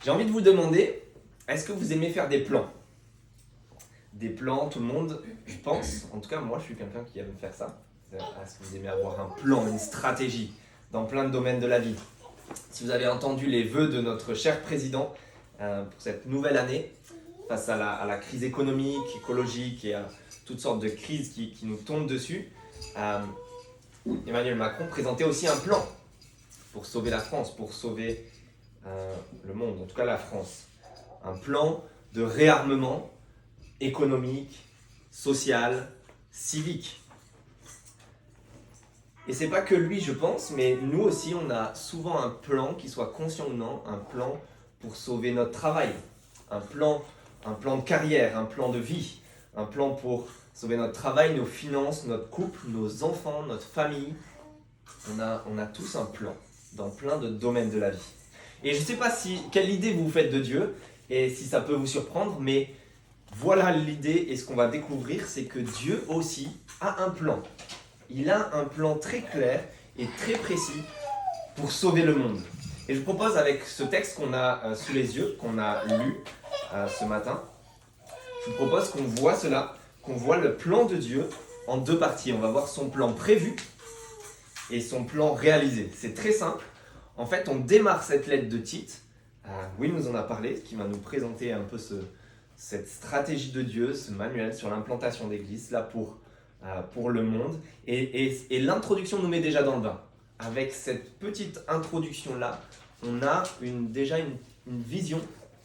J'ai envie de vous demander, est-ce que vous aimez faire des plans? Des plans, tout le monde, je pense, en tout cas moi je suis quelqu'un qui aime faire ça. Est-ce que vous aimez avoir un plan, une stratégie dans plein de domaines de la vie? Si vous avez entendu les vœux de notre cher président pour cette nouvelle année, face à la crise économique, écologique et à toutes sortes de crises qui nous tombent dessus, Emmanuel Macron présentait aussi un plan pour sauver la France, pour sauver le monde, en tout cas la France. Un plan de réarmement économique, social, civique. Et c'est pas que lui, je pense, mais nous aussi, on a souvent un plan, qu'il soit conscient ou non, un plan pour sauver notre travail, un plan de carrière, un plan de vie, un plan pour sauver notre travail, nos finances, notre couple, nos enfants, notre famille. On a tous un plan dans plein de domaines de la vie. Et je ne sais pas quelle idée vous faites de Dieu et si ça peut vous surprendre, mais voilà l'idée et ce qu'on va découvrir, c'est que Dieu aussi a un plan. Il a un plan très clair et très précis pour sauver le monde. Et je propose avec ce texte qu'on a sous les yeux, qu'on a lu ce matin, je vous propose qu'on voit cela, qu'on voit le plan de Dieu en deux parties. On va voir son plan prévu et son plan réalisé. C'est très simple. En fait, on démarre cette lettre de Tite. Will nous en a parlé, qui va nous présenter un peu cette stratégie de Dieu, ce manuel sur l'implantation d'église, là pour le monde. Et l'introduction nous met déjà dans le bain. Avec cette petite introduction-là, on a déjà une vision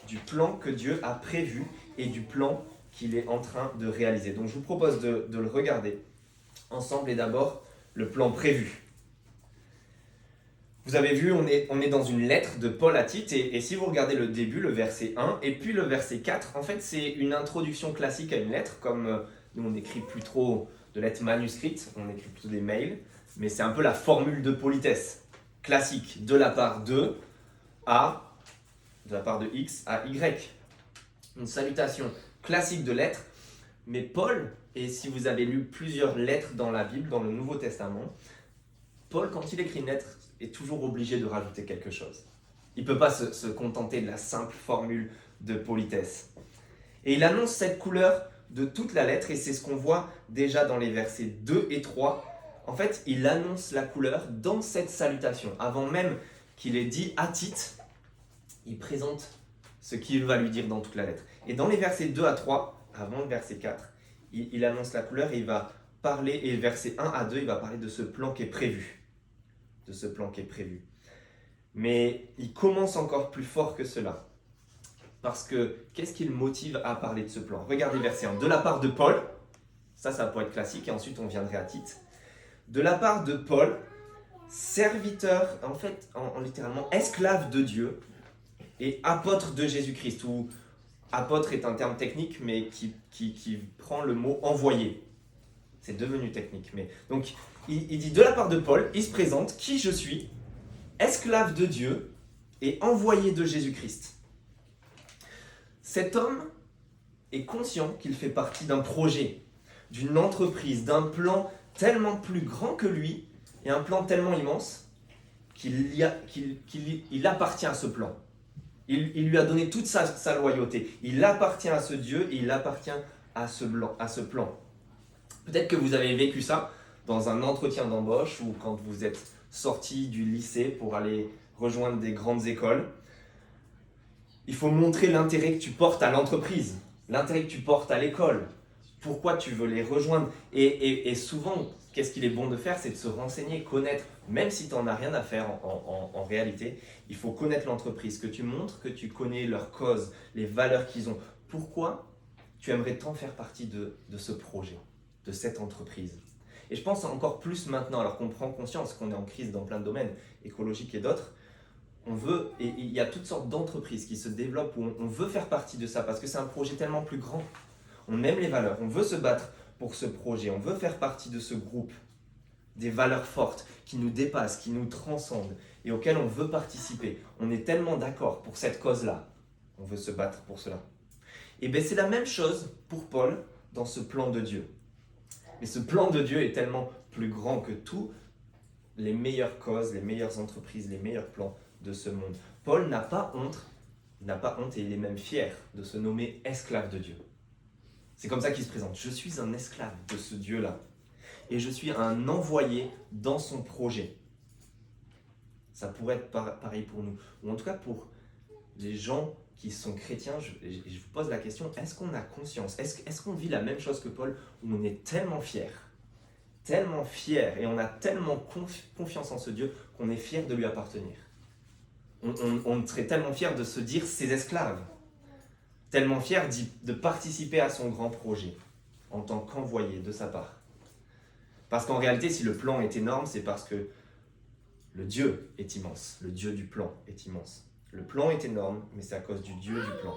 du plan que Dieu a prévu et du plan qu'il est en train de réaliser. Donc je vous propose de le regarder ensemble et d'abord le plan prévu. Vous avez vu, on est dans une lettre de Paul à Tite, et si vous regardez le début, le verset 1, et puis le verset 4, en fait c'est une introduction classique à une lettre, comme nous on n'écrit plus trop de lettres manuscrites, on écrit plutôt des mails, mais c'est un peu la formule de politesse classique, de la part de X à Y. Une salutation classique de lettres, mais Paul, et si vous avez lu plusieurs lettres dans la Bible, dans le Nouveau Testament, Paul, quand il écrit une lettre, est toujours obligé de rajouter quelque chose. Il ne peut pas se contenter de la simple formule de politesse. Et il annonce cette couleur de toute la lettre, et c'est ce qu'on voit déjà dans les versets 2 et 3. En fait, il annonce la couleur dans cette salutation. Avant même qu'il ait dit à Tite, il présente ce qu'il va lui dire dans toute la lettre. Et dans les versets 2 à 3, avant le verset 4, il annonce la couleur et il va parler, et versets 1 à 2, il va parler de ce plan qui est prévu. De ce plan qui est prévu. Mais il commence encore plus fort que cela. Parce que, qu'est-ce qui le motive à parler de ce plan? Regardez verset 1. De la part de Paul, ça peut être classique, et ensuite on viendrait à Tite. De la part de Paul, serviteur, en fait, littéralement, esclave de Dieu, et apôtre de Jésus-Christ, ou apôtre est un terme technique, mais qui prend le mot envoyé. C'est devenu technique. Mais donc, il dit de la part de Paul, il se présente, qui je suis, esclave de Dieu et envoyé de Jésus-Christ. Cet homme est conscient qu'il fait partie d'un projet, d'une entreprise, d'un plan tellement plus grand que lui, et un plan tellement immense qu'il appartient à ce plan. Il lui a donné toute sa loyauté. Il appartient à ce Dieu et il appartient à ce plan. Peut-être que vous avez vécu ça dans un entretien d'embauche ou quand vous êtes sorti du lycée pour aller rejoindre des grandes écoles. Il faut montrer l'intérêt que tu portes à l'entreprise, l'intérêt que tu portes à l'école, pourquoi tu veux les rejoindre. Et souvent, qu'est-ce qu'il est bon de faire? C'est de se renseigner, connaître, même si tu n'en as rien à faire en réalité, il faut connaître l'entreprise, que tu montres que tu connais leur cause, les valeurs qu'ils ont. Pourquoi tu aimerais tant faire partie de ce projet, de cette entreprise? Et je pense encore plus maintenant, alors qu'on prend conscience qu'on est en crise dans plein de domaines, écologiques et d'autres, et il y a toutes sortes d'entreprises qui se développent où on veut faire partie de ça parce que c'est un projet tellement plus grand. On aime les valeurs, on veut se battre pour ce projet, on veut faire partie de ce groupe, des valeurs fortes qui nous dépassent, qui nous transcendent et auxquelles on veut participer. On est tellement d'accord pour cette cause-là, on veut se battre pour cela. Et bien c'est la même chose pour Paul dans ce plan de Dieu. Mais ce plan de Dieu est tellement plus grand que tous les meilleures causes, les meilleures entreprises, les meilleurs plans de ce monde. Paul n'a pas honte n'a pas honte et il est même fier de se nommer esclave de Dieu. C'est comme ça qu'il se présente. Je suis un esclave de ce Dieu-là. Et je suis un envoyé dans son projet. Ça pourrait être pareil pour nous. Ou en tout cas pour les gens qui sont chrétiens, je vous pose la question, est-ce qu'on a conscience, est-ce qu'on vit la même chose que Paul, où on est tellement fier, et on a tellement confiance en ce Dieu qu'on est fier de lui appartenir. On serait tellement fier de se dire ses esclaves, tellement fier de participer à son grand projet en tant qu'envoyé de sa part. Parce qu'en réalité, si le plan est énorme, c'est parce que le Dieu est immense, le Dieu du plan est immense. Le plan est énorme, mais c'est à cause du Dieu du plan.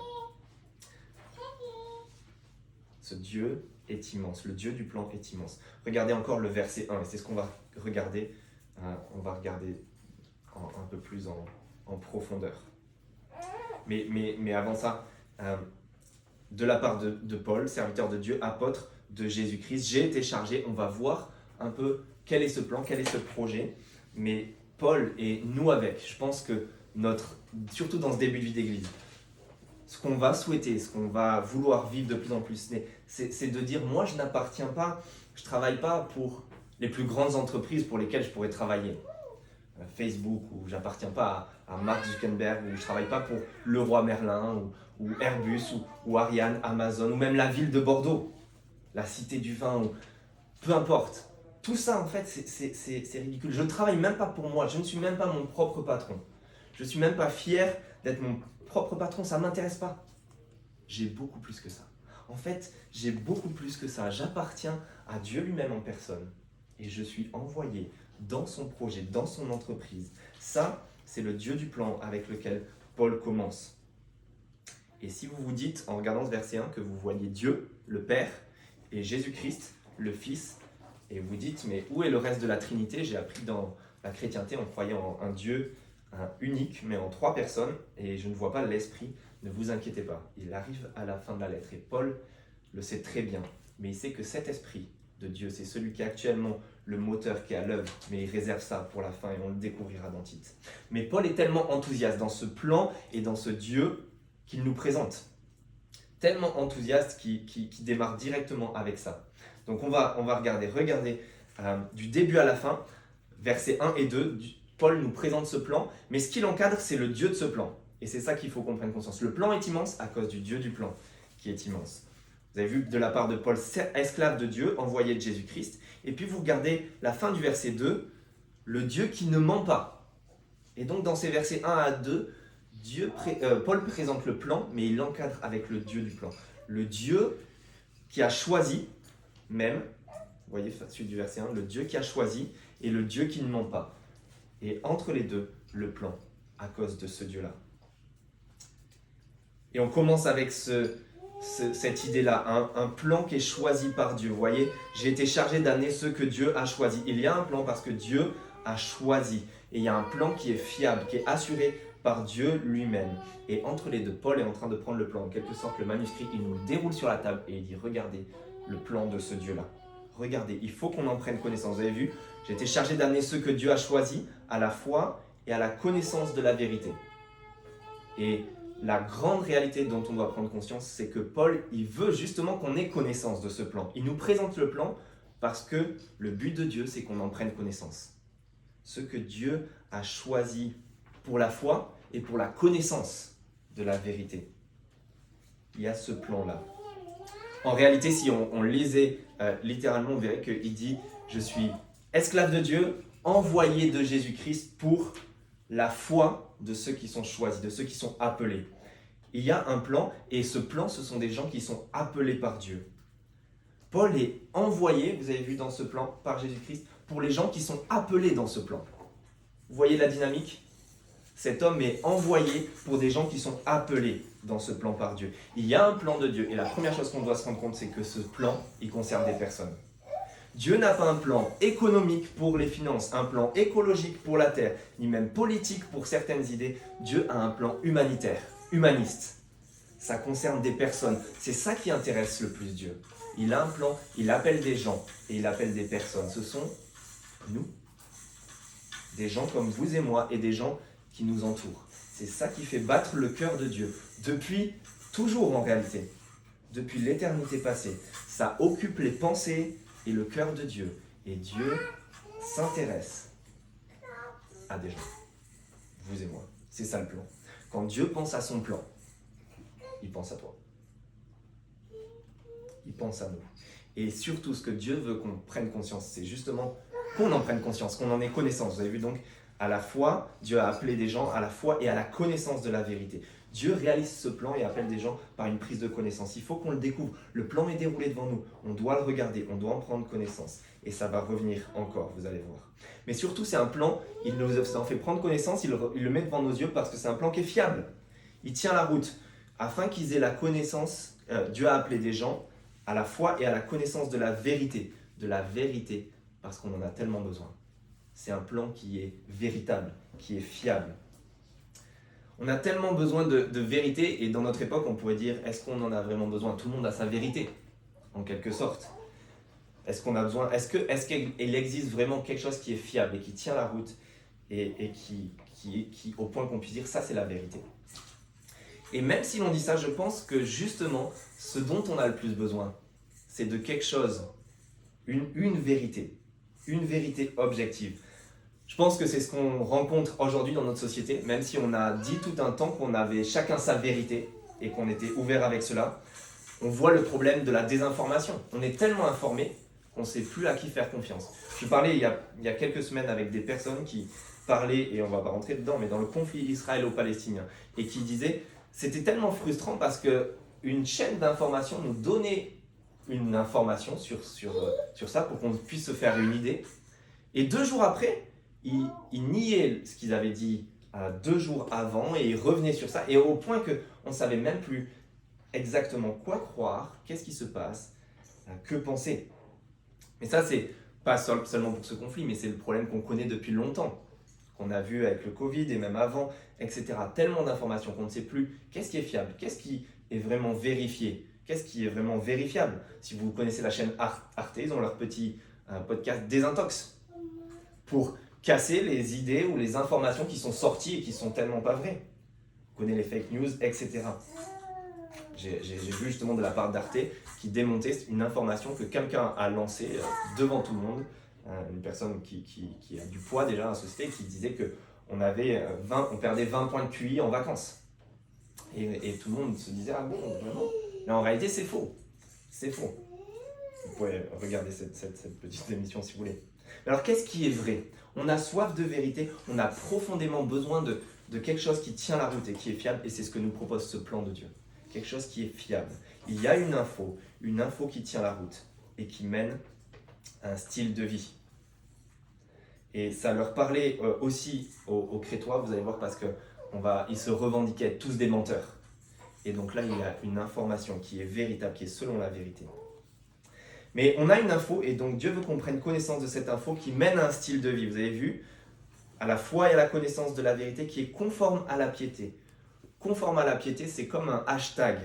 Ce Dieu est immense, le Dieu du plan est immense. Regardez encore le verset 1, et c'est ce qu'on va regarder. On va regarder un peu plus en profondeur. Mais avant ça, de la part de Paul, serviteur de Dieu, apôtre de Jésus-Christ, j'ai été chargé, on va voir un peu quel est ce plan, quel est ce projet, mais Paul et nous avec, je pense que surtout dans ce début de vie d'église, ce qu'on va souhaiter, ce qu'on va vouloir vivre de plus en plus, c'est de dire, moi je n'appartiens pas, je ne travaille pas pour les plus grandes entreprises pour lesquelles je pourrais travailler. Facebook, ou j'appartiens pas à Mark Zuckerberg, ou je ne travaille pas pour Leroy Merlin, ou Airbus, ou Ariane, Amazon, ou même la ville de Bordeaux, la cité du vin, ou peu importe. Tout ça en fait c'est ridicule. Je ne travaille même pas pour moi, je ne suis même pas mon propre patron. Je ne suis même pas fier d'être mon propre patron, ça ne m'intéresse pas. J'ai beaucoup plus que ça. En fait, j'ai beaucoup plus que ça. J'appartiens à Dieu lui-même en personne. Et je suis envoyé dans son projet, dans son entreprise. Ça, c'est le Dieu du plan avec lequel Paul commence. Et si vous vous dites, en regardant ce verset 1, que vous voyez Dieu, le Père, et Jésus-Christ, le Fils, et vous dites, mais où est le reste de la Trinité? J'ai appris dans la chrétienté, on croyait en un Dieu unique, mais en 3 personnes, et je ne vois pas l'Esprit. Ne vous inquiétez pas, il arrive à la fin de la lettre, et Paul le sait très bien, mais il sait que cet Esprit de Dieu, c'est celui qui est actuellement le moteur qui est à l'œuvre, mais il réserve ça pour la fin, et on le découvrira dans Tite. Mais Paul est tellement enthousiaste dans ce plan et dans ce Dieu qu'il nous présente, tellement enthousiaste qu'il démarre directement avec ça. Donc on va regarder du début à la fin, versets 1 et 2, Paul nous présente ce plan, mais ce qui l'encadre, c'est le Dieu de ce plan. Et c'est ça qu'il faut qu'on prenne conscience. Le plan est immense à cause du Dieu du plan, qui est immense. Vous avez vu de la part de Paul, esclave de Dieu, envoyé de Jésus-Christ. Et puis vous regardez la fin du verset 2, le Dieu qui ne ment pas. Et donc dans ces versets 1 à 2, Paul présente le plan, mais il l'encadre avec le Dieu du plan. Le Dieu qui a choisi, même, vous voyez, suite du verset 1, le Dieu qui a choisi et le Dieu qui ne ment pas. Et entre les deux, le plan, à cause de ce Dieu-là. Et on commence avec cette idée-là, un plan qui est choisi par Dieu. Vous voyez, j'ai été chargé d'amener ceux que Dieu a choisis. Il y a un plan parce que Dieu a choisi. Et il y a un plan qui est fiable, qui est assuré par Dieu lui-même. Et entre les deux, Paul est en train de prendre le plan. En quelque sorte, le manuscrit, il nous le déroule sur la table et il dit, regardez le plan de ce Dieu-là. Regardez, il faut qu'on en prenne connaissance. Vous avez vu, j'ai été chargé d'amener ceux que Dieu a choisis à la foi et à la connaissance de la vérité. Et la grande réalité dont on doit prendre conscience, c'est que Paul, il veut justement qu'on ait connaissance de ce plan. Il nous présente le plan parce que le but de Dieu, c'est qu'on en prenne connaissance. Ce que Dieu a choisi pour la foi et pour la connaissance de la vérité. Il y a ce plan-là. En réalité, si on lisait littéralement, on verrait qu'il dit « Je suis esclave de Dieu, envoyé de Jésus-Christ pour la foi de ceux qui sont choisis, de ceux qui sont appelés. » Il y a un plan, et ce plan, ce sont des gens qui sont appelés par Dieu. Paul est envoyé, vous avez vu dans ce plan, par Jésus-Christ, pour les gens qui sont appelés dans ce plan. Vous voyez la dynamique? Cet homme est envoyé pour des gens qui sont appelés dans ce plan par Dieu. Il y a un plan de Dieu, et la première chose qu'on doit se rendre compte, c'est que ce plan, il concerne des personnes. Dieu n'a pas un plan économique pour les finances, un plan écologique pour la terre, ni même politique pour certaines idées. Dieu a un plan humanitaire, humaniste. Ça concerne des personnes. C'est ça qui intéresse le plus Dieu. Il a un plan, il appelle des gens et il appelle des personnes. Ce sont nous. Des gens comme vous et moi et des gens qui nous entourent. C'est ça qui fait battre le cœur de Dieu. Depuis toujours en réalité. Depuis l'éternité passée. Ça occupe les pensées et le cœur de Dieu. Et Dieu s'intéresse à des gens. Vous et moi. C'est ça le plan. Quand Dieu pense à son plan, il pense à toi. Il pense à nous. Et surtout, ce que Dieu veut qu'on prenne conscience, c'est justement qu'on en prenne conscience, qu'on en ait connaissance. Vous avez vu donc, à la fois, Dieu a appelé des gens à la foi et à la connaissance de la vérité. Dieu réalise ce plan et appelle des gens par une prise de connaissance. Il faut qu'on le découvre. Le plan est déroulé devant nous. On doit le regarder, on doit en prendre connaissance. Et ça va revenir encore, vous allez voir. Mais surtout, c'est un plan, il nous en fait prendre connaissance, il le met devant nos yeux parce que c'est un plan qui est fiable. Il tient la route. Afin qu'ils aient la connaissance, Dieu a appelé des gens à la foi et à la connaissance de la vérité. De la vérité, parce qu'on en a tellement besoin. C'est un plan qui est véritable, qui est fiable. On a tellement besoin de vérité, et dans notre époque, on pourrait dire, est-ce qu'on en a vraiment besoin? Tout le monde a sa vérité, en quelque sorte. Est-ce qu'on a besoin, est-ce qu'il existe vraiment quelque chose qui est fiable et qui tient la route et qui au point qu'on puisse dire, ça c'est la vérité. Et même si l'on dit ça, je pense que justement, ce dont on a le plus besoin, c'est de quelque chose, une vérité objective. Je pense que c'est ce qu'on rencontre aujourd'hui dans notre société, même si on a dit tout un temps qu'on avait chacun sa vérité et qu'on était ouvert avec cela. On voit le problème de la désinformation. On est tellement informé qu'on ne sait plus à qui faire confiance. Je parlais il y a quelques semaines avec des personnes qui parlaient, et on ne va pas rentrer dedans, mais dans le conflit israélo-palestinien, et qui disaient, c'était tellement frustrant parce qu'une chaîne d'information nous donnait une information sur ça pour qu'on puisse se faire une idée. Et 2 jours après, ils niaient ce qu'ils avaient dit 2 jours avant et ils revenaient sur ça. Et au point qu'on ne savait même plus exactement quoi croire, qu'est-ce qui se passe, que penser. Mais ça, c'est pas seulement pour ce conflit, mais c'est le problème qu'on connaît depuis longtemps, qu'on a vu avec le Covid et même avant, etc. Tellement d'informations qu'on ne sait plus qu'est-ce qui est fiable, qu'est-ce qui est vraiment vérifié, qu'est-ce qui est vraiment vérifiable. Si vous connaissez la chaîne Arte, ils ont leur petit podcast Désintox pour casser les idées ou les informations qui sont sorties et qui sont tellement pas vraies. Vous connaissez les fake news, etc. J'ai vu justement de la part d'Arte qui démontait une information que quelqu'un a lancée devant tout le monde, une personne qui a du poids déjà dans la société, qui disait qu'on perdait 20 points de QI en vacances. Et tout le monde se disait, ah bon, vraiment? Mais en réalité, c'est faux. C'est faux. Vous pouvez regarder cette petite émission si vous voulez. Alors, qu'est-ce qui est vrai? On a soif de vérité, on a profondément besoin de quelque chose qui tient la route et qui est fiable, et c'est ce que nous propose ce plan de Dieu. Quelque chose qui est fiable. Il y a une info qui tient la route et qui mène un style de vie. Et ça leur parlait aussi aux Crétois, vous allez voir, parce qu'ils se revendiquaient tous des menteurs. Et donc là, il y a une information qui est véritable, qui est selon la vérité. Mais on a une info, et donc Dieu veut qu'on prenne connaissance de cette info qui mène à un style de vie. Vous avez vu, à la foi et à la connaissance de la vérité qui est conforme à la piété. Conforme à la piété, c'est comme un hashtag.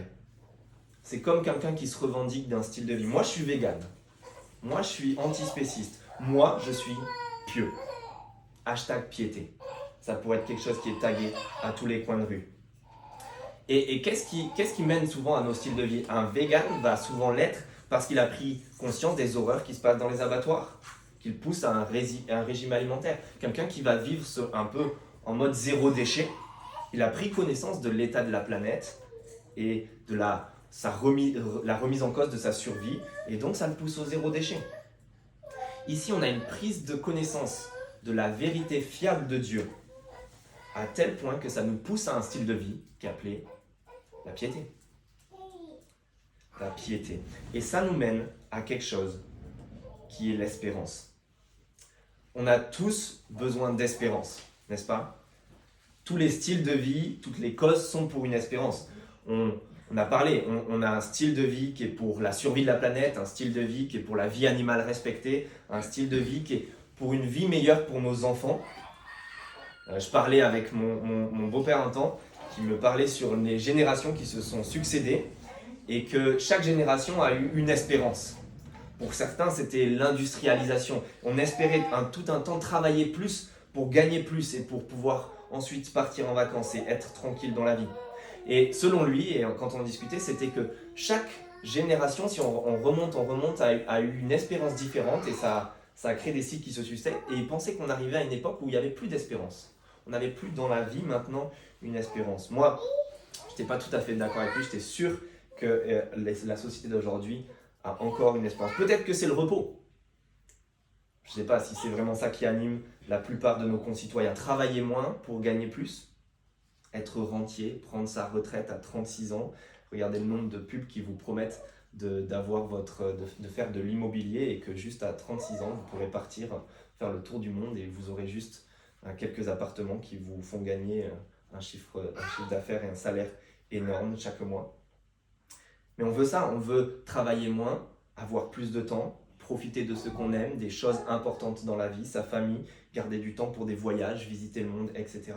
C'est comme quelqu'un qui se revendique d'un style de vie. Moi, je suis vegan. Moi, je suis antispéciste. Moi, je suis pieux. Hashtag piété. Ça pourrait être quelque chose qui est tagué à tous les coins de rue. Et qu'est-ce qui mène souvent à nos styles de vie? Un vegan va souvent l'être parce qu'il a pris conscience des horreurs qui se passent dans les abattoirs, qu'il pousse à un régime alimentaire. Quelqu'un qui va vivre un peu en mode zéro déchet, il a pris connaissance de l'état de la planète et de la remise en cause de sa survie, et donc ça le pousse au zéro déchet. Ici, on a une prise de connaissance de la vérité fiable de Dieu, à tel point que ça nous pousse à un style de vie qui est appelé la piété. La piété. Et ça nous mène à quelque chose qui est l'espérance. On a tous besoin d'espérance, n'est-ce pas? Tous les styles de vie, toutes les causes sont pour une espérance. On a parlé, on a un style de vie qui est pour la survie de la planète, un style de vie qui est pour la vie animale respectée, un style de vie qui est pour une vie meilleure pour nos enfants. Je parlais avec mon beau-père un temps, qui me parlait sur les générations qui se sont succédées et que chaque génération a eu une espérance. Pour certains, c'était l'industrialisation. On espérait tout un temps travailler plus pour gagner plus et pour pouvoir ensuite partir en vacances et être tranquille dans la vie. Et selon lui, et quand on discutait, c'était que chaque génération, si on remonte, a eu une espérance différente et ça a créé des cycles qui se succèdent. Et il pensait qu'on arrivait à une époque où il n'y avait plus d'espérance. On n'avait plus dans la vie maintenant une espérance. Moi, je n'étais pas tout à fait d'accord avec lui, j'étais sûr que la société d'aujourd'hui a encore une espérance. Peut-être que c'est le repos. Je ne sais pas si c'est vraiment ça qui anime la plupart de nos concitoyens. Travailler moins pour gagner plus, être rentier, prendre sa retraite à 36 ans. Regardez le nombre de pubs qui vous promettent de faire de l'immobilier et que juste à 36 ans, vous pourrez partir faire le tour du monde et vous aurez juste quelques appartements qui vous font gagner un chiffre d'affaires et un salaire énorme chaque mois. Mais on veut ça, on veut travailler moins, avoir plus de temps, profiter de ce qu'on aime, des choses importantes dans la vie, sa famille, garder du temps pour des voyages, visiter le monde, etc.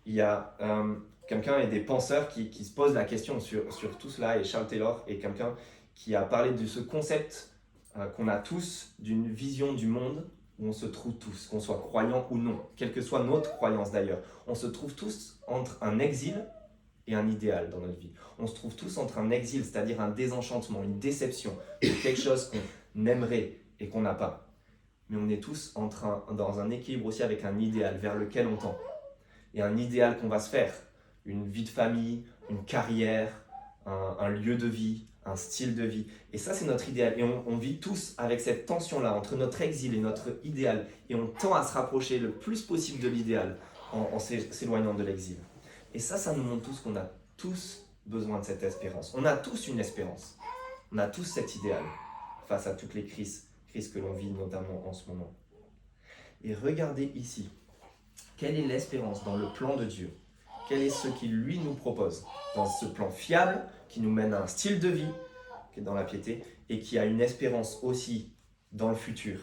Il y a quelqu'un et des penseurs qui se posent la question sur tout cela, et Charles Taylor est quelqu'un qui a parlé de ce concept qu'on a tous d'une vision du monde où on se trouve tous, qu'on soit croyant ou non, quelle que soit notre croyance d'ailleurs. On se trouve tous entre un exil et un idéal dans notre vie. On se trouve tous entre un exil, c'est-à-dire un désenchantement, une déception, quelque chose qu'on aimerait et qu'on n'a pas. Mais on est tous dans un équilibre aussi avec un idéal vers lequel on tend. Et un idéal qu'on va se faire, une vie de famille, une carrière, un lieu de vie, un style de vie. Et ça, c'est notre idéal. Et on vit tous avec cette tension-là entre notre exil et notre idéal. Et on tend à se rapprocher le plus possible de l'idéal en s'éloignant de l'exil. Et ça nous montre tous qu'on a tous besoin de cette espérance. On a tous une espérance. On a tous cet idéal face à toutes les crises que l'on vit notamment en ce moment. Et regardez ici. Quelle est l'espérance dans le plan de Dieu? Quel est ce qu'il lui nous propose dans ce plan fiable qui nous mène à un style de vie qui est dans la piété et qui a une espérance aussi dans le futur?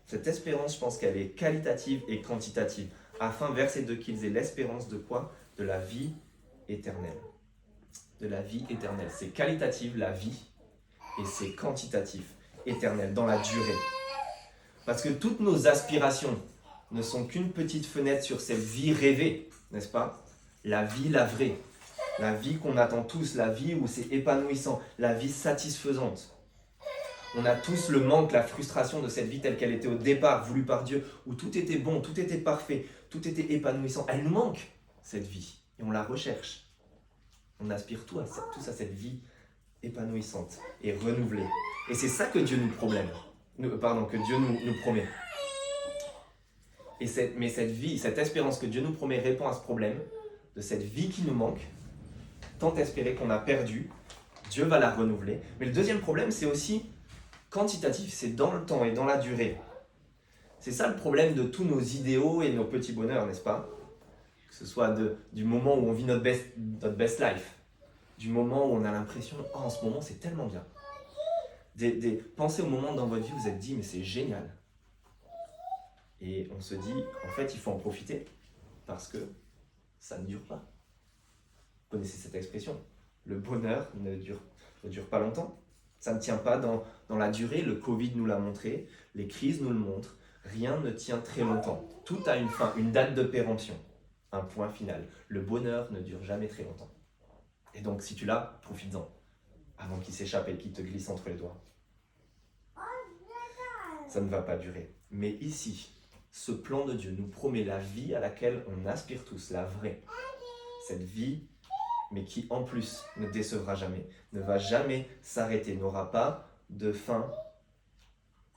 Cette espérance, je pense qu'elle est qualitative et quantitative afin, verset 2, qu'ils aient l'espérance de quoi? De la vie éternelle. De la vie éternelle. C'est qualitatif, la vie, et c'est quantitatif, éternel, dans la durée. Parce que toutes nos aspirations ne sont qu'une petite fenêtre sur cette vie rêvée, n'est-ce pas? La vie, la vraie. La vie qu'on attend tous, la vie où c'est épanouissant, la vie satisfaisante. On a tous le manque, la frustration de cette vie telle qu'elle était au départ, voulue par Dieu, où tout était bon, tout était parfait, tout était épanouissant. Elle nous manque, cette vie, et on la recherche. On aspire tous à cette vie épanouissante et renouvelée. Et c'est ça que Dieu que Dieu nous promet. Mais cette vie, cette espérance que Dieu nous promet répond à ce problème de cette vie qui nous manque, tant espérée qu'on a perdu. Dieu va la renouveler. Mais le deuxième problème, c'est aussi quantitatif, c'est dans le temps et dans la durée. C'est ça le problème de tous nos idéaux et nos petits bonheurs, n'est-ce pas? Que ce soit du moment où on vit notre best life, du moment où on a l'impression « Oh, en ce moment, c'est tellement bien ». Pensez au moment dans votre vie où vous vous êtes dit « Mais c'est génial ». Et on se dit, en fait, il faut en profiter parce que ça ne dure pas. Vous connaissez cette expression? Le bonheur ne dure pas longtemps. Ça ne tient pas dans la durée. Le Covid nous l'a montré, les crises nous le montrent. Rien ne tient très longtemps. Tout a une fin, une date de péremption, un point final. Le bonheur ne dure jamais très longtemps. Et donc, si tu l'as, profites-en avant qu'il s'échappe et qu'il te glisse entre les doigts. Ça ne va pas durer. Mais ici, ce plan de Dieu nous promet la vie à laquelle on aspire tous, la vraie. Cette vie, mais qui en plus ne décevra jamais, ne va jamais s'arrêter, n'aura pas de fin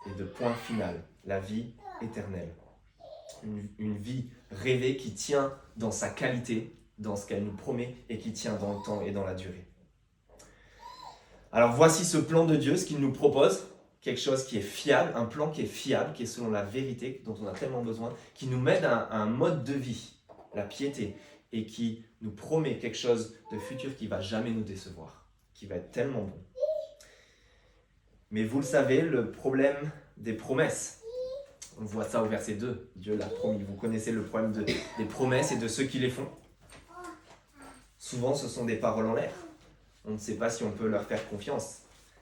et de point final. La vie éternelle. Une vie rêvée qui tient dans sa qualité, dans ce qu'elle nous promet et qui tient dans le temps et dans la durée. Alors voici ce plan de Dieu, ce qu'il nous propose. Quelque chose qui est fiable, un plan qui est fiable, qui est selon la vérité dont on a tellement besoin, qui nous mène à un mode de vie, la piété, et qui nous promet quelque chose de futur qui ne va jamais nous décevoir, qui va être tellement bon. Mais vous le savez, le problème des promesses, on voit ça au verset 2, Dieu l'a promis. Vous connaissez le problème des promesses et de ceux qui les font. Souvent, ce sont des paroles en l'air. On ne sait pas si on peut leur faire confiance.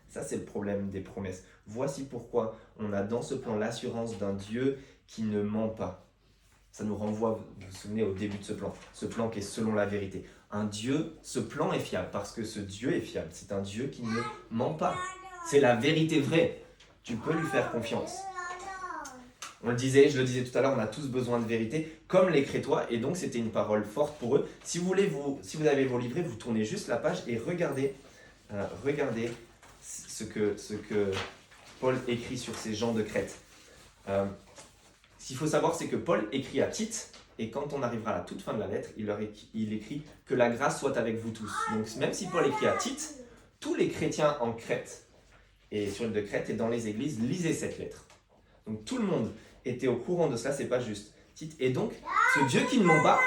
Ça, c'est le problème des promesses. Voici pourquoi on a dans ce plan l'assurance d'un Dieu qui ne ment pas. Ça nous renvoie, vous vous souvenez, au début de ce plan qui est selon la vérité. Un Dieu, ce plan est fiable parce que ce Dieu est fiable. C'est un Dieu qui ne ment pas. C'est la vérité vraie. Tu peux lui faire confiance. Je le disais tout à l'heure, on a tous besoin de vérité, comme les Crétois, et donc c'était une parole forte pour eux. Si vous avez vos livrets, vous tournez juste la page et regardez ce que Paul écrit sur ces gens de Crète. Ce qu'il faut savoir, c'est que Paul écrit à Tite, et quand on arrivera à la toute fin de la lettre, il écrit que la grâce soit avec vous tous. Donc même si Paul écrit à Tite, tous les chrétiens en Crète et sur l'île de Crète et dans les églises lisaient cette lettre. Donc tout le monde était au courant de cela, c'est pas juste Tite. Et donc, ce Dieu qui ne ment pas,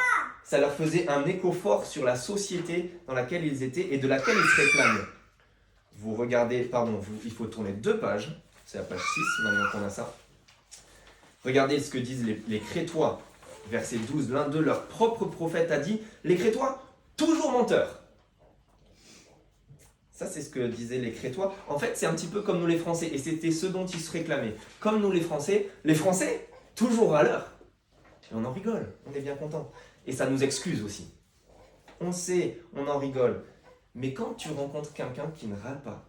ça leur faisait un écho fort sur la société dans laquelle ils étaient et de laquelle ils se réclamaient. Vous regardez, il faut tourner 2 pages, c'est la page 6 maintenant qu'on a ça. Regardez ce que disent les Crétois, verset 12, l'un d'eux, leur propre prophète, a dit « Les Crétois, toujours menteurs !» Ça, c'est ce que disaient les Crétois. En fait, c'est un petit peu comme nous les Français, et c'était ce dont ils se réclamaient. Comme nous les Français, toujours à l'heure. Et on en rigole, on est bien content. Et ça nous excuse aussi. On sait, on en rigole. Mais quand tu rencontres quelqu'un qui ne râle pas,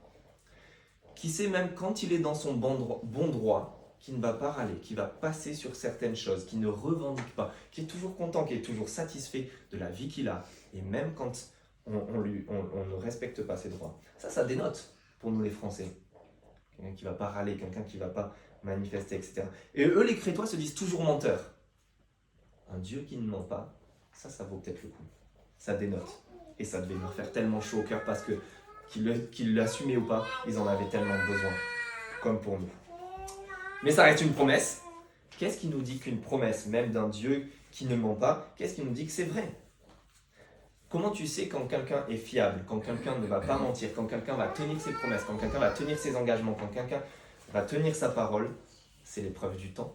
qui sait même quand il est dans son bon droit, qui ne va pas râler, qui va passer sur certaines choses, qui ne revendique pas, qui est toujours content, qui est toujours satisfait de la vie qu'il a, et même quand on ne respecte pas ses droits. Ça dénote pour nous les Français. Quelqu'un qui ne va pas râler, quelqu'un qui ne va pas manifester, etc. Et eux, les Crétois, se disent toujours menteurs. Un Dieu qui ne ment pas, ça vaut peut-être le coup. Ça dénote. Et ça devait leur faire tellement chaud au cœur parce que, qu'ils l'assumaient ou pas, ils en avaient tellement besoin, comme pour nous. Mais ça reste une promesse. Qu'est-ce qui nous dit qu'une promesse, même d'un Dieu qui ne ment pas, qu'est-ce qui nous dit que c'est vrai ? Comment tu sais quand quelqu'un est fiable, quand quelqu'un ne va pas mentir, quand quelqu'un va tenir ses promesses, quand quelqu'un va tenir ses engagements, quand quelqu'un va tenir sa parole ? C'est l'épreuve du temps.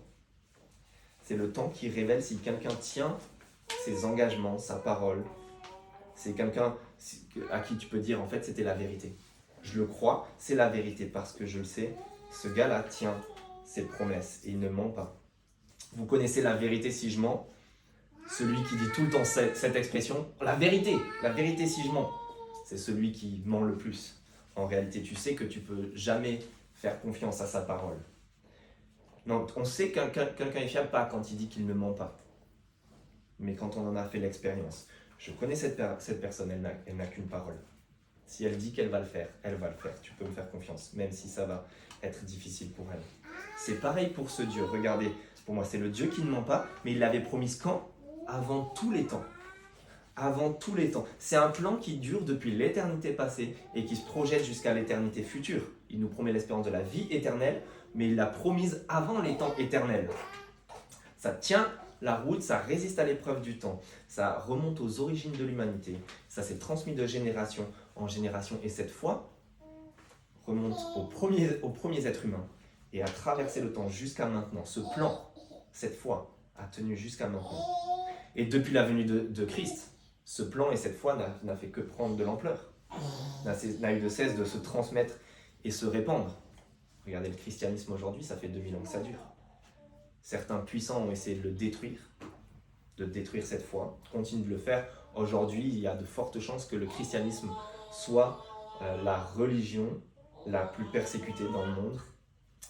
C'est le temps qui révèle si quelqu'un tient ses engagements, sa parole. C'est quelqu'un à qui tu peux dire en fait c'était la vérité. Je le crois, c'est la vérité parce que je le sais, ce gars-là tient ses promesses et il ne ment pas. Vous connaissez la vérité si je mens ? Celui qui dit tout le temps cette expression, la vérité si je mens, c'est celui qui ment le plus. En réalité, tu sais que tu peux jamais faire confiance à sa parole. Non, on sait que quelqu'un est fiable pas quand il dit qu'il ne ment pas, mais quand on en a fait l'expérience. Je connais cette personne, elle n'a qu'une parole. Si elle dit qu'elle va le faire, elle va le faire. Tu peux me faire confiance, même si ça va être difficile pour elle. C'est pareil pour ce Dieu. Regardez, pour moi, c'est le Dieu qui ne ment pas, mais il l'avait promis quand ? Avant tous les temps. Avant tous les temps. C'est un plan qui dure depuis l'éternité passée et qui se projette jusqu'à l'éternité future. Il nous promet l'espérance de la vie éternelle, mais il l'a promise avant les temps éternels. Ça tient la route, ça résiste à l'épreuve du temps, ça remonte aux origines de l'humanité, ça s'est transmis de génération en génération et cette foi remonte aux premiers êtres humains et a traversé le temps jusqu'à maintenant. Ce plan, cette foi, a tenu jusqu'à maintenant. Et depuis la venue de Christ, ce plan et cette foi n'a fait que prendre de l'ampleur, n'a eu de cesse de se transmettre et se répandre. Regardez le christianisme aujourd'hui, ça fait 2000 ans que ça dure. Certains puissants ont essayé de le détruire, de détruire cette foi, continuent de le faire. Aujourd'hui, il y a de fortes chances que le christianisme soit la religion la plus persécutée dans le monde.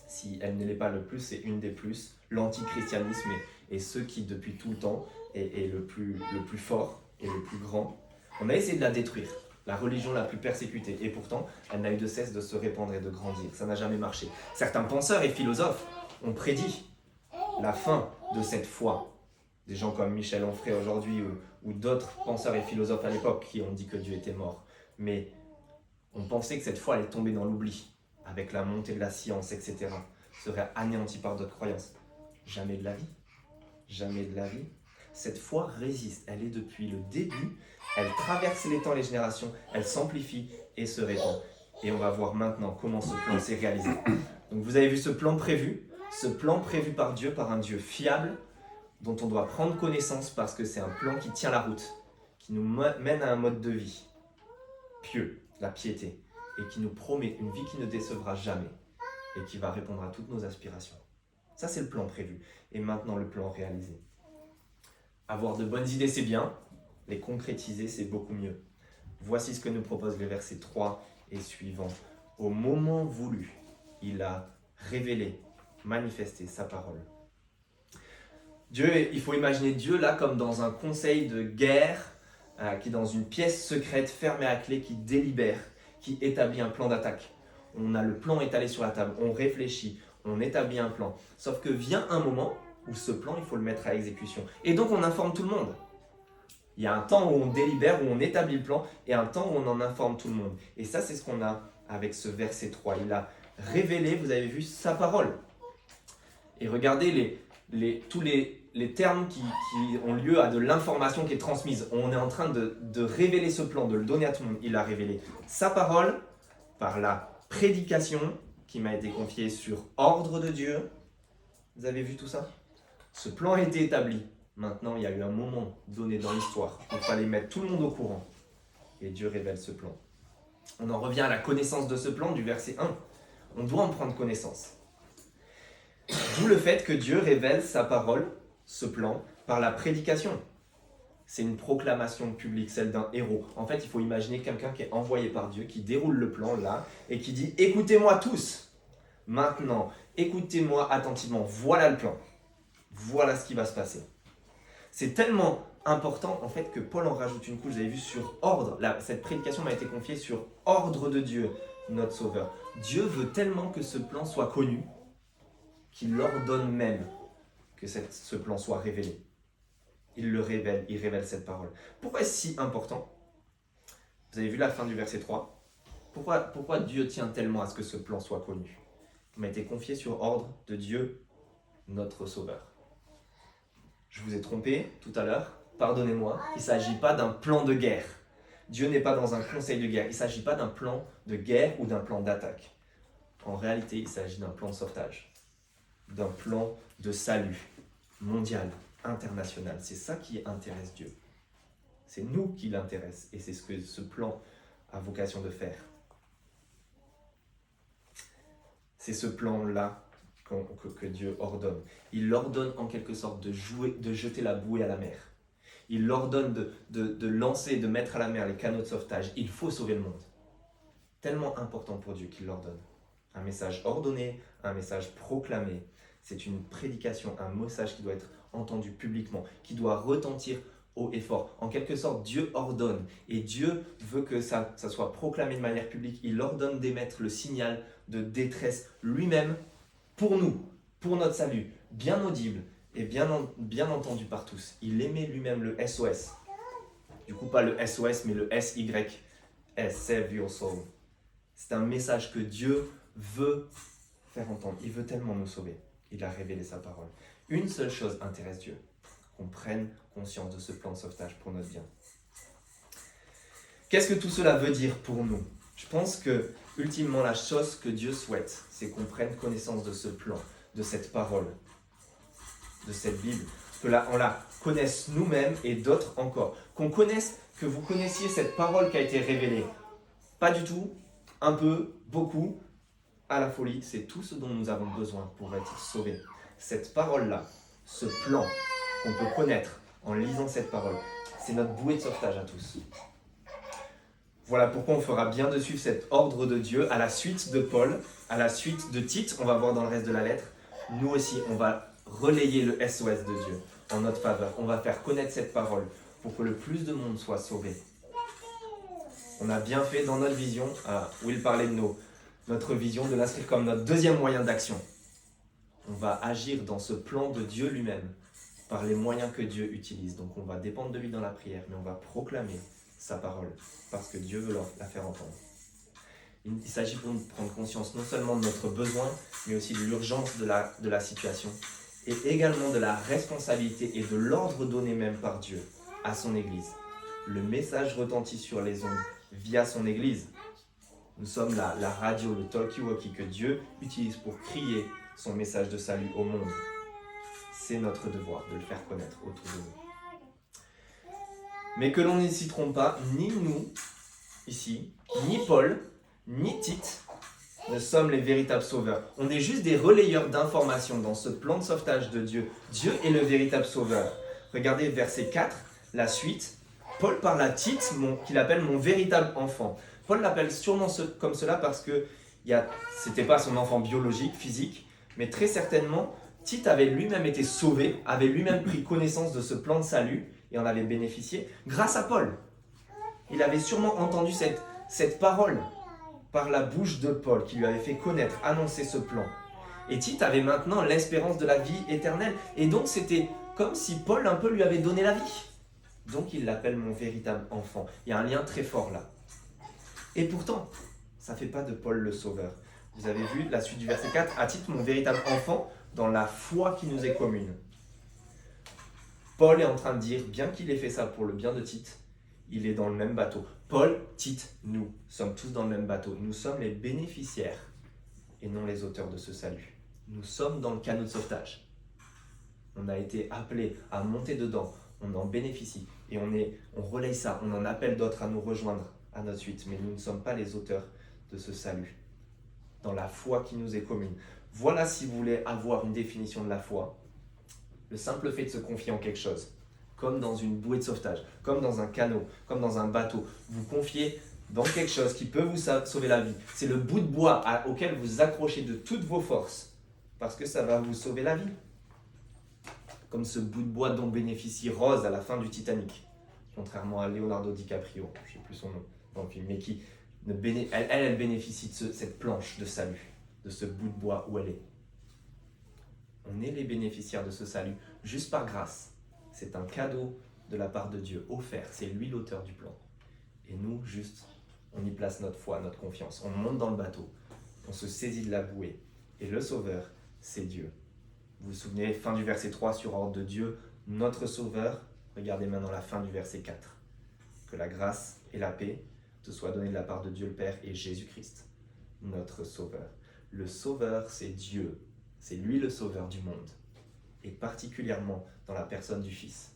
Si elle ne l'est pas le plus, c'est une des plus. L'antichristianisme est ce qui, depuis tout le temps, est le plus fort et le plus grand. On a essayé de la détruire, la religion la plus persécutée, et pourtant, elle n'a eu de cesse de se répandre et de grandir. Ça n'a jamais marché. Certains penseurs et philosophes ont prédit la fin de cette foi. Des gens comme Michel Onfray aujourd'hui ou d'autres penseurs et philosophes à l'époque qui ont dit que Dieu était mort. Mais on pensait que cette foi allait tomber dans l'oubli avec la montée de la science, etc. Serait anéantie par d'autres croyances. Jamais de la vie. Jamais de la vie. Cette foi résiste. Elle est depuis le début. Elle traverse les temps et les générations. Elle s'amplifie et se répand. Et on va voir maintenant comment ce plan s'est réalisé. Donc vous avez vu ce plan prévu par Dieu, par un Dieu fiable, dont on doit prendre connaissance parce que c'est un plan qui tient la route, qui nous mène à un mode de vie pieux, la piété, et qui nous promet une vie qui ne décevra jamais et qui va répondre à toutes nos aspirations. Ça, c'est le plan prévu. Et maintenant, le plan réalisé. Avoir de bonnes idées, c'est bien. Les concrétiser, c'est beaucoup mieux. Voici ce que nous propose les versets 3 et suivants. Au moment voulu, il a révélé, manifesté sa parole. Dieu, il faut imaginer Dieu là comme dans un conseil de guerre, qui est dans une pièce secrète fermée à clé, qui délibère, qui établit un plan d'attaque. On a le plan étalé sur la table, on réfléchit, on établit un plan. Sauf que vient un moment où ce plan, il faut le mettre à exécution. Et donc on informe tout le monde. Il y a un temps où on délibère, où on établit le plan, et un temps où on en informe tout le monde. Et ça, c'est ce qu'on a avec ce verset 3. Il a révélé, vous avez vu, sa parole. Et regardez tous les termes qui ont lieu à de l'information qui est transmise. On est en train de révéler ce plan, de le donner à tout le monde. Il a révélé sa parole par la prédication qui m'a été confiée sur ordre de Dieu. Vous avez vu tout ça? Ce plan a été établi. Maintenant, il y a eu un moment donné dans l'histoire où il fallait mettre tout le monde au courant. Et Dieu révèle ce plan. On en revient à la connaissance de ce plan du verset 1. On doit en prendre connaissance. D'où le fait que Dieu révèle sa parole, ce plan, par la prédication. C'est une proclamation publique, celle d'un héros. En fait, il faut imaginer quelqu'un qui est envoyé par Dieu, qui déroule le plan là, et qui dit « Écoutez-moi tous, maintenant, écoutez-moi attentivement, voilà le plan, voilà ce qui va se passer. » C'est tellement important en fait que Paul en rajoute une couche, vous avez vu, sur ordre. Cette prédication m'a été confiée sur ordre de Dieu, notre Sauveur. Dieu veut tellement que ce plan soit connu, qu'il ordonne même que ce plan soit révélé. Il le révèle, il révèle cette parole. Pourquoi est-ce si important? Vous avez vu la fin du verset 3. Pourquoi Dieu tient tellement à ce que ce plan soit connu? Il m'a été confié sur ordre de Dieu, notre Sauveur. Je vous ai trompé tout à l'heure, pardonnez-moi, il ne s'agit pas d'un plan de guerre. Dieu n'est pas dans un conseil de guerre, il ne s'agit pas d'un plan de guerre ou d'un plan d'attaque. En réalité, il s'agit d'un plan de sauvetage, d'un plan de salut mondial, international. C'est ça qui intéresse Dieu. C'est nous qui l'intéresse et c'est ce que ce plan a vocation de faire. C'est ce plan-là que Dieu ordonne. Il ordonne en quelque sorte de jeter la bouée à la mer. Il ordonne de lancer, de mettre à la mer les canaux de sauvetage. Il faut sauver le monde. Tellement important pour Dieu qu'il l'ordonne. Un message ordonné, un message proclamé. C'est une prédication, un message qui doit être entendu publiquement, qui doit retentir haut et fort. En quelque sorte, Dieu ordonne et Dieu veut que ça soit proclamé de manière publique. Il ordonne d'émettre le signal de détresse lui-même pour nous, pour notre salut, bien audible et bien entendu par tous. Il émet lui-même le SOS. Du coup, pas le SOS, mais le SYS, Save Your Soul. C'est un message que Dieu veut faire entendre. Il veut tellement nous sauver. Il a révélé sa parole. Une seule chose intéresse Dieu, qu'on prenne conscience de ce plan de sauvetage pour notre bien. Qu'est-ce que tout cela veut dire pour nous? Je pense que, ultimement, la chose que Dieu souhaite, c'est qu'on prenne connaissance de ce plan, de cette parole, de cette Bible, que on la connaisse nous-mêmes et d'autres encore. Que vous connaissiez cette parole qui a été révélée. Pas du tout, un peu, beaucoup, à la folie, c'est tout ce dont nous avons besoin pour être sauvés. Cette parole-là, ce plan qu'on peut connaître en lisant cette parole, c'est notre bouée de sauvetage à tous. Voilà pourquoi on fera bien de suivre cet ordre de Dieu à la suite de Paul, à la suite de Tite, on va voir dans le reste de la lettre. Nous aussi, on va relayer le SOS de Dieu en notre faveur. On va faire connaître cette parole pour que le plus de monde soit sauvé. On a bien fait dans notre vision, Will parlait de notre vision, de l'inscrire comme notre deuxième moyen d'action. On va agir dans ce plan de Dieu lui-même par les moyens que Dieu utilise. Donc on va dépendre de lui dans la prière, mais on va proclamer sa parole parce que Dieu veut la faire entendre. Il s'agit pour nous de prendre conscience non seulement de notre besoin, mais aussi de l'urgence de la situation et également de la responsabilité et de l'ordre donné même par Dieu à son Église. Le message retentit sur les ondes via son Église. Nous sommes la radio, le talkie-walkie que Dieu utilise pour crier son message de salut au monde. C'est notre devoir de le faire connaître autour de nous. Mais que l'on ne s'y trompe pas, ni nous, ici, ni Paul, ni Tite, ne sommes les véritables sauveurs. On est juste des relayeurs d'informations dans ce plan de sauvetage de Dieu. Dieu est le véritable sauveur. Regardez verset 4, la suite. Paul parle à Tite, qu'il appelle mon véritable enfant. Paul l'appelle sûrement comme cela parce que c'était pas son enfant biologique, physique, mais très certainement, Tite avait lui-même été sauvé, avait lui-même pris connaissance de ce plan de salut et en avait bénéficié grâce à Paul. Il avait sûrement entendu cette parole par la bouche de Paul qui lui avait fait connaître, annoncer ce plan. Et Tite avait maintenant l'espérance de la vie éternelle. Et donc c'était comme si Paul un peu lui avait donné la vie. Donc il l'appelle mon véritable enfant. Il y a un lien très fort là. Et pourtant, ça ne fait pas de Paul le sauveur. Vous avez vu la suite du verset 4, à Tite mon véritable enfant dans la foi qui nous est commune. Paul est en train de dire, bien qu'il ait fait ça pour le bien de Tite, il est dans le même bateau. Paul, Tite, nous sommes tous dans le même bateau. Nous sommes les bénéficiaires et non les auteurs de ce salut. Nous sommes dans le canot de sauvetage. On a été appelés à monter dedans, on en bénéficie et on relaye ça, on en appelle d'autres à nous rejoindre à notre suite, mais nous ne sommes pas les auteurs de ce salut, dans la foi qui nous est commune. Voilà, si vous voulez avoir une définition de la foi, le simple fait de se confier en quelque chose, comme dans une bouée de sauvetage, comme dans un canot, comme dans un bateau, vous confiez dans quelque chose qui peut vous sauver la vie. C'est le bout de bois auquel vous accrochez de toutes vos forces, parce que ça va vous sauver la vie. Comme ce bout de bois dont bénéficie Rose à la fin du Titanic, contrairement à Leonardo DiCaprio, je ne sais plus son nom dans le film, mais qui elle bénéficie de cette planche de salut, de ce bout de bois où elle est. On est les bénéficiaires de ce salut, juste par grâce. C'est un cadeau de la part de Dieu, offert, c'est lui l'auteur du plan. Et nous, juste, on y place notre foi, notre confiance. On monte dans le bateau, on se saisit de la bouée. Et le Sauveur, c'est Dieu. Vous vous souvenez, fin du verset 3, sur ordre de Dieu, notre Sauveur. Regardez maintenant la fin du verset 4. Que la grâce et la paix te soient données de la part de Dieu le Père et Jésus-Christ, notre Sauveur. Le Sauveur, c'est Dieu. C'est lui le Sauveur du monde. Et particulièrement dans la personne du Fils.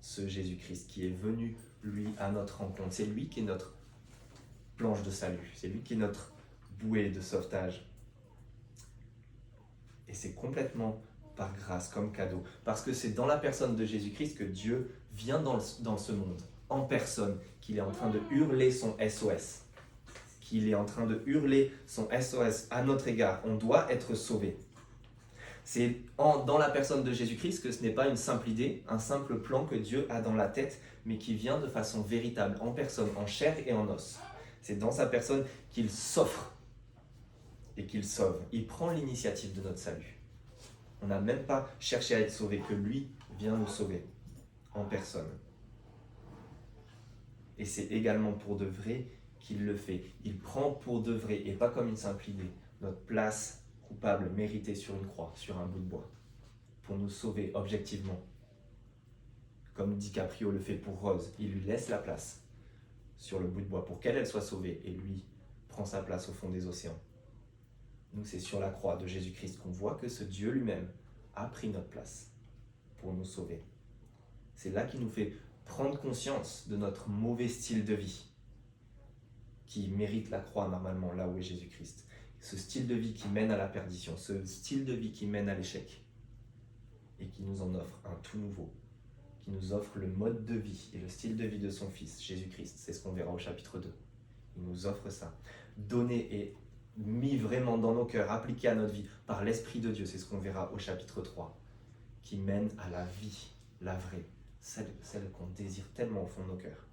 Ce Jésus-Christ qui est venu, lui, à notre rencontre. C'est lui qui est notre planche de salut. C'est lui qui est notre bouée de sauvetage. Et c'est complètement par grâce, comme cadeau. Parce que c'est dans la personne de Jésus-Christ que Dieu vient dans ce monde, en personne, qu'il est en train de hurler son SOS. Qu'il est en train de hurler son SOS à notre égard. On doit être sauvés. C'est dans la personne de Jésus-Christ que ce n'est pas une simple idée, un simple plan que Dieu a dans la tête, mais qui vient de façon véritable, en personne, en chair et en os. C'est dans sa personne qu'il s'offre et qu'il sauve. Il prend l'initiative de notre salut. On n'a même pas cherché à être sauvé, que lui vient nous sauver en personne. Et c'est également pour de vrai qu'il le fait. Il prend pour de vrai, et pas comme une simple idée, notre place coupable, méritée sur une croix, sur un bout de bois, pour nous sauver objectivement. Comme DiCaprio le fait pour Rose, il lui laisse la place sur le bout de bois pour qu'elle soit sauvée, et lui prend sa place au fond des océans. Nous, c'est sur la croix de Jésus-Christ qu'on voit que ce Dieu lui-même a pris notre place pour nous sauver. C'est là qu'il nous fait prendre conscience de notre mauvais style de vie, qui mérite la croix normalement, là où est Jésus-Christ. Ce style de vie qui mène à la perdition, ce style de vie qui mène à l'échec, et qui nous en offre un tout nouveau, qui nous offre le mode de vie et le style de vie de son Fils, Jésus-Christ. C'est ce qu'on verra au chapitre 2. Il nous offre ça, donné et mis vraiment dans nos cœurs, appliqué à notre vie par l'Esprit de Dieu. C'est ce qu'on verra au chapitre 3, qui mène à la vie, la vraie, celle qu'on désire tellement au fond de nos cœurs,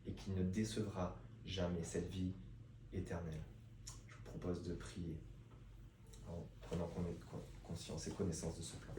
et qui ne décevra jamais, cette vie éternelle. Je vous propose de prier en prenant conscience et connaissance de ce plan.